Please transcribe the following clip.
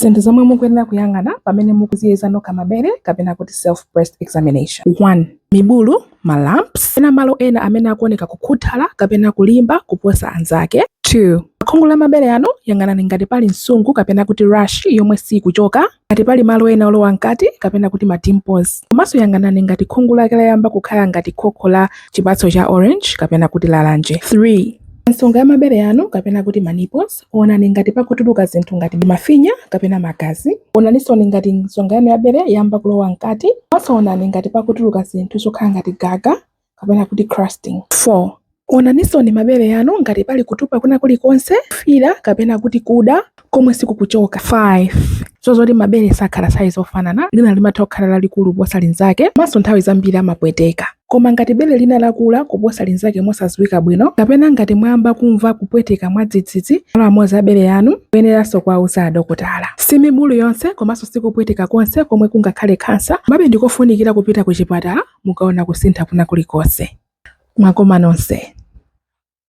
Zinthu zomwe mukuyenera kuyang'ana pamene mukuziyeza nokha mabere kapena kuti self breast examination. 1. Mibulu, lumps, ena malo ena amene akuoneka kukhuthala kapena kulimba kuposa anzake. 2. Pakhungu la mabere ano yang'anani ngati pali msungu kapena kuti rash yomwe sikuchoka, ngati pali malo ena olowa mkati kapena kuti ma dimples. Komanso yang'anani ngati khungu lake layamba kukhala ngati khokho la chipatso cha orange kapena kuti lalanje. 3. Nsonga ya mabere ano kapena kuti nipples, onani ngati pakutuluka zinthu ngati mafinya kapena magazi. Onaninso ngati nsonga yanu ya bere yamba kulowa mkati. Komanso onani ngati pakutuluka zinthu zokhala ngati gaga kapena kuti crusting. 4. Onaninso mabere yanu ngati pali kutupa kuna kulikonse, fira kapena kuti kuda komwe sikukuchoka. 5. Zozoti mabere sakhala size ofanana, lina limatha kukhala lalikulu kuposa linzake, komanso nthawi zambiri amapweteka. Koma ngati bere lina lakula kuposa linzake mosadziwika bwino, kapena ngati mwamba kumva kupweteka mwadzidzidzi, malo amodzi a bere yanu kuyeneranso kuwauza adokotala. Si mibulu yonse komanso sikupweteka konse komwe kungakhale khansa, mabe ndikofunikira kupita ku chipatala mukaona kusintha kuna kulikonse. Mwakoma nonse.